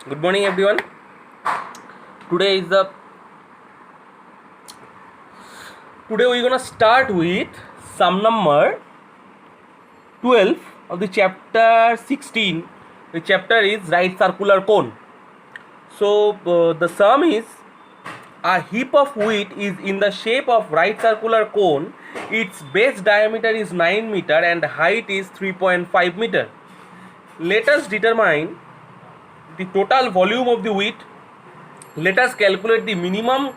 Good morning, everyone. Today is the today we're gonna start with sum number 12 of the chapter 16. The chapter is right circular cone. So the sum is a heap of wheat is in the shape of right circular cone. Its base diameter is 9 meter and height is 3.5 meter. Let us determine the total volume of the wheat. Let us calculate the minimum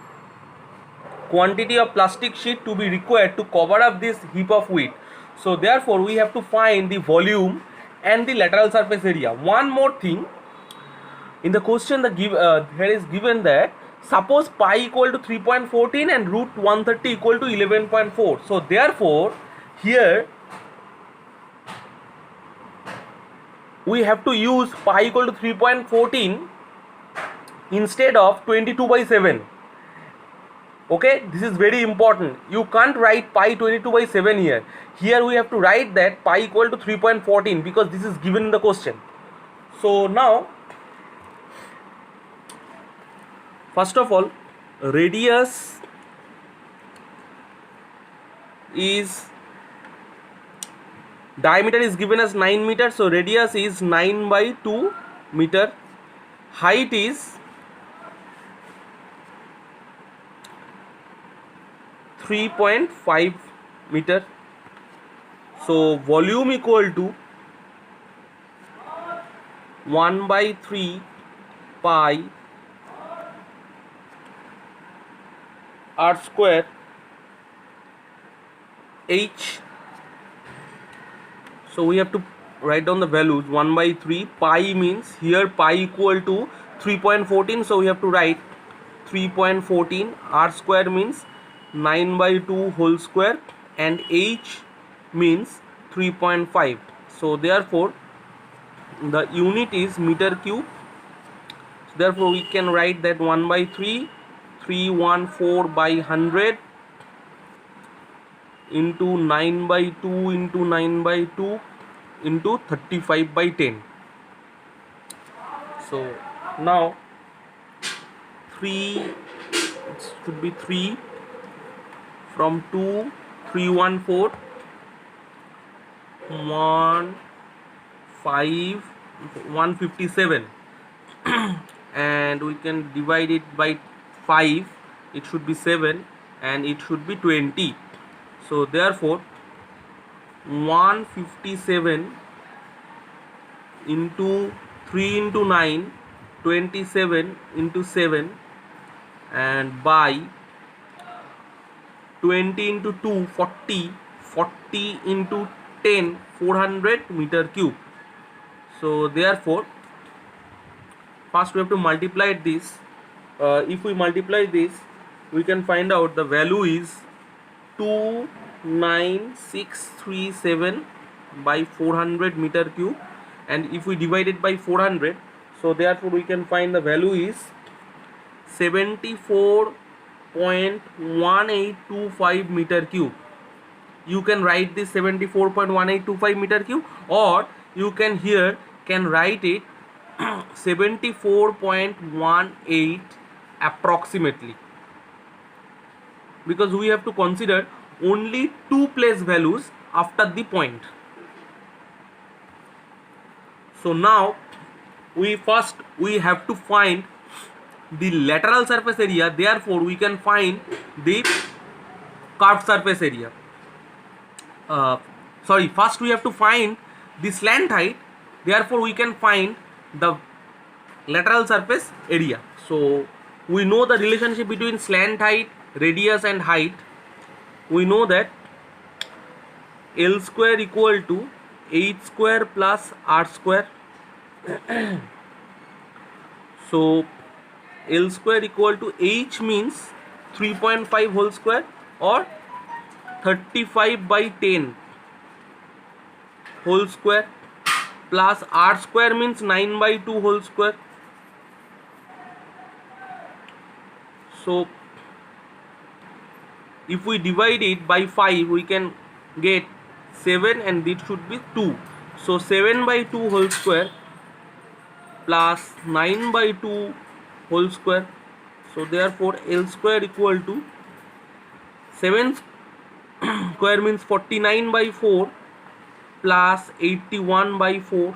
quantity of plastic sheet to be required to cover up this heap of wheat. So therefore we have to find the volume and the lateral surface area. One more thing, in the question here is given that suppose pi equal to 3.14 and root 130 equal to 11.4. So therefore here we have to use pi equal to 3.14 instead of 22 by 7. Okay, this is very important. You can't write pi 22 by 7 here. Here we have to write that pi equal to 3.14 because this is given in the question. So now, first of all, radius is, diameter is given as 9 meter. So radius is 9 by 2 meter. Height is 3.5 meter. So volume equal to 1 by 3 pi r square h. So we have to write down the values. 1 by 3 pi means here pi equal to 3.14, so we have to write 3.14. R square means 9 by 2 whole square and h means 3.5. so therefore the unit is meter cube. So therefore we can write that 1 by 3 314 by 100 into 9 by 2 into 9 by 2 into 35 by 10. So now 3, it should be 3 from 2 314 1 5 157 and we can divide it by 5. It should be 7 and it should be 20. So therefore 157 into 3 into 9 27 into 7 and by 20 into 2 40 40 into 10 400 meter cube. So therefore first we have to multiply this. If we multiply this, we can find out the value is 29637 by 400 meter cube, and if we divide it by 400, so therefore we can find the value is 74.1825 meter cube. You can write this 74.1825 meter cube, or you can write it 74.18 approximately, because we have to consider only two place values after the point. So now we have to find the lateral surface area. Therefore we can find the curved surface area. First we have to find the slant height. Therefore we can find the lateral surface area. So we know the relationship between slant height, radius and height. We know that L square equal to h square plus r square. So L square equal to h means 3.5 whole square or 35 by 10 whole square plus r square means 9 by 2 whole square. So if we divide it by 5, we can get 7 and it should be 2. So 7 by 2 whole square plus 9 by 2 whole square. So therefore L square equal to 7 square means 49 by 4 plus 81 by 4.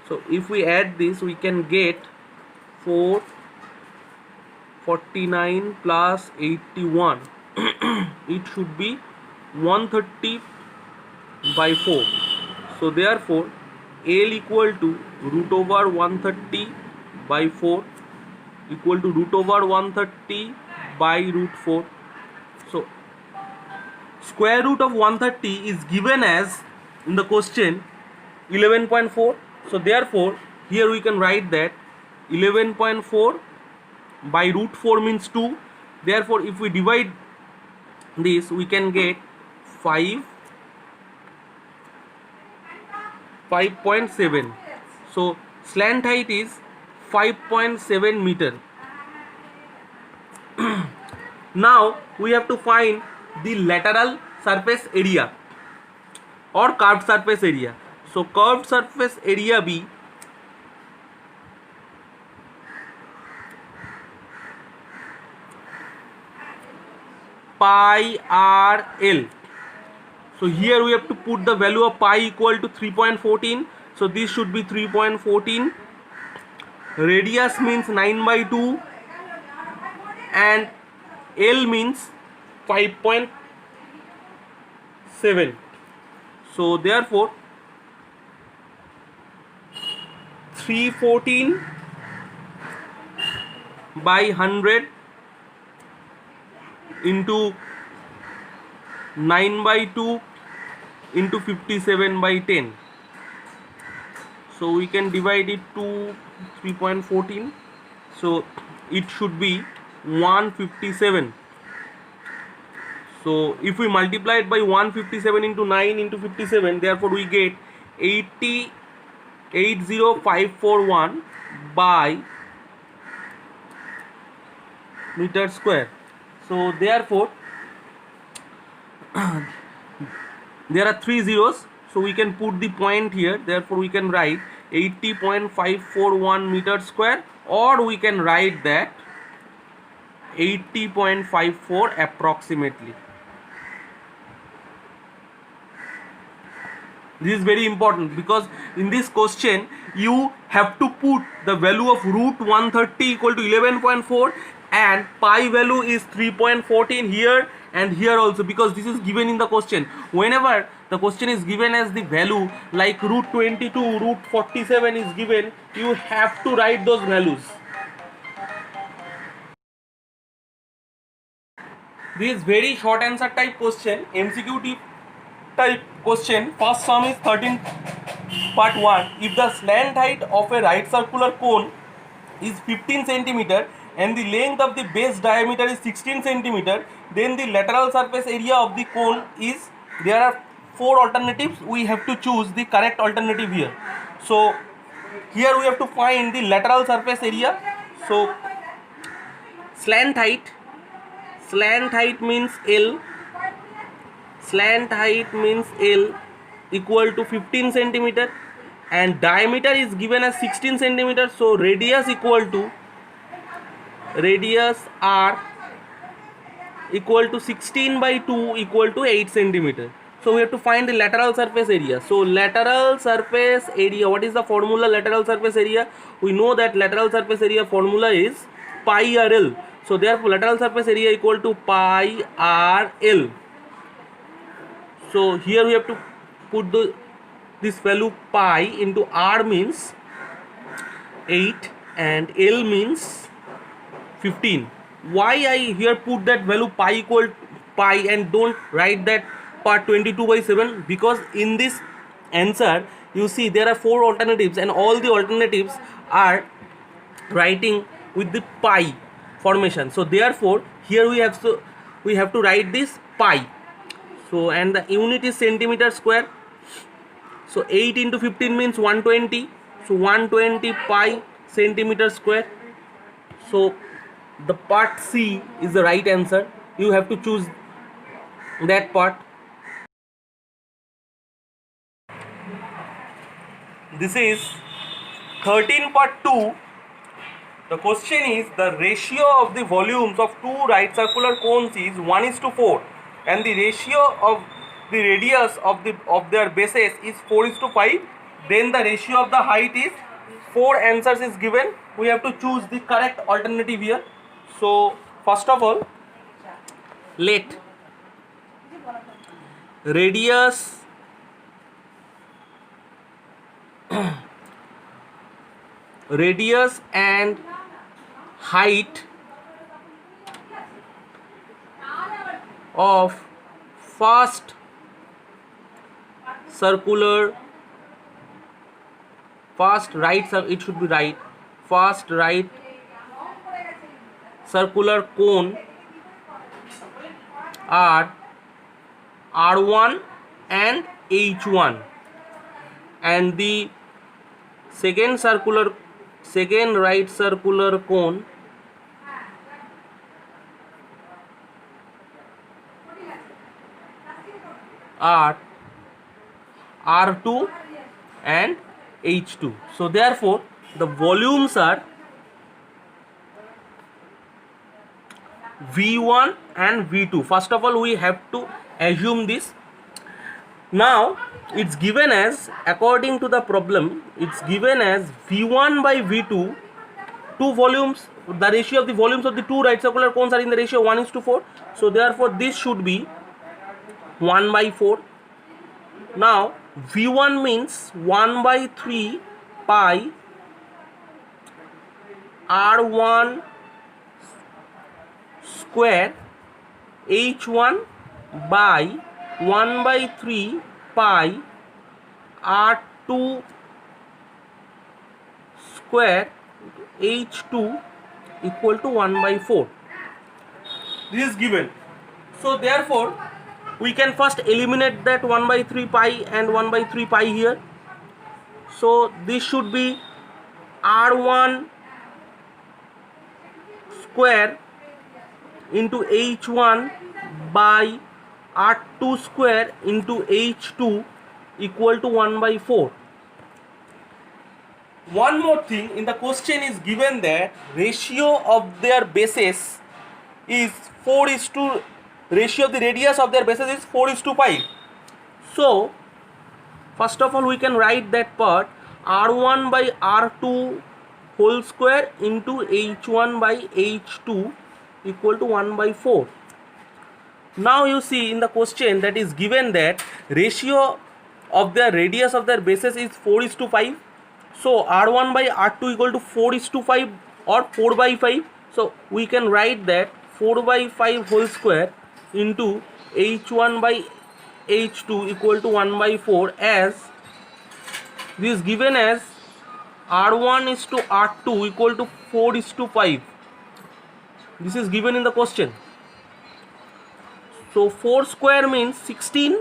So if we add this, we can get 449 plus 81. It should be 130 by 4. So therefore L equal to root over 130 by 4 equal to root over 130 by root 4. So square root of 130 is given as in the question 11.4. So therefore here we can write that 11.4 by root 4 means 2. Therefore if we divide this, we can get 5.7. So slant height is 5.7 meter. Now we have to find the lateral surface area or curved surface area. So curved surface area be pi r l. So here we have to put the value of pi equal to 3.14. So this should be 3.14. Radius means 9 by 2 and L means 5.7. So therefore 314 by 100 into 9 by 2 into 57 by 10. So we can divide it to 3.14. So it should be 157. So if we multiply it by 157 into 9 into 57, therefore we get 80541 by meter square. So therefore there are 3 zeros, so we can put the point here. Therefore we can write 80.541 meter square, or we can write that 80.54 approximately. This is very important because in this question you have to put the value of root 130 equal to 11.4 and pi value is 3.14 here and here also, because this is given in the question. Whenever the question is given as the value like root 22, root 47 is given, you have to write those values. This is very short answer type question, MCQ type question. First sum is 13 part 1. If the slant height of a right circular cone is 15 centimeter and the length of the base diameter is 16 centimeter, then the lateral surface area of the cone is, there are 4 alternatives. We have to choose the correct alternative here. So here we have to find the lateral surface area. So slant height means L, slant height means L equal to 15 centimeter and diameter is given as 16 centimeter. So radius R equal to 16 by 2 equal to 8 centimeter. So we have to find the lateral surface area. So lateral surface area, what is the formula lateral surface area? We know that lateral surface area formula is pi RL. So therefore lateral surface area equal to pi RL. So here we have to put this value pi into R means 8 and L means 15. Why I here put that value pi equal pi and don't write that part 22 by 7? Because in this answer you see there are 4 alternatives and all the alternatives are writing with the pi formation. So therefore here we have to write this pi. So and the unit is centimeter square. So 8 into 15 means 120. So 120 pi centimeter square. So the part C is the right answer. You have to choose that part. This is 13.2. The question is the ratio of the volumes of two right circular cones is 1:4 and the ratio of the radius of their bases is 4:5. Then the ratio of the height is 4 answers is given. We have to choose the correct alternative here. So first of all, let radius and height of first right circular cone are R1 and H1, and the second right circular cone are R2 and H2. So therefore the volumes are V1 and V2. First of all, we have to assume this. Now it's given as, according to the problem, it's given as V1 by V2, two volumes, the ratio of the volumes of the two right circular cones are in the ratio 1:4. So therefore this should be 1/4. Now V1 means 1/3 pi R1 square H1 by 1/3 pi R2 square H2 equal to 1/4. This is given. So therefore we can first eliminate that 1/3 pi and 1/3 pi here. So this should be R1 square into H1 by R2 square into H2 equal to 1/4. One more thing, in the question is given that ratio of their bases is 4:, ratio of the radius of their bases is 4:5. So first of all we can write that part, R1 by R2 whole square into H1 by H2 equal to 1/4. Now you see in the question that is given that ratio of the radius of their bases is 4:5. So R1 by R2 equal to 4:5 or 4/5. So we can write that 4/5 whole square into H1 by H2 equal to 1/4, as this is given as R1 is to R2 equal to 4:5. This is given in the question. So 4 square means 16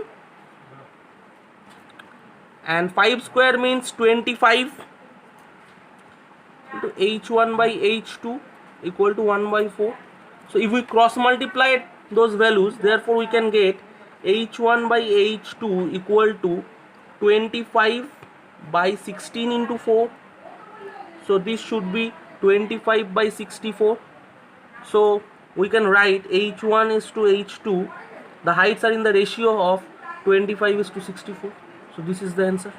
and 5 square means 25 into H1 by H2 equal to 1/4. So if we cross multiply those values, therefore we can get H1 by H2 equal to 25 by 16 into 4. So this should be 25 by 64. So we can write H1 is to H2, the heights are in the ratio of 25:64. So this is the answer.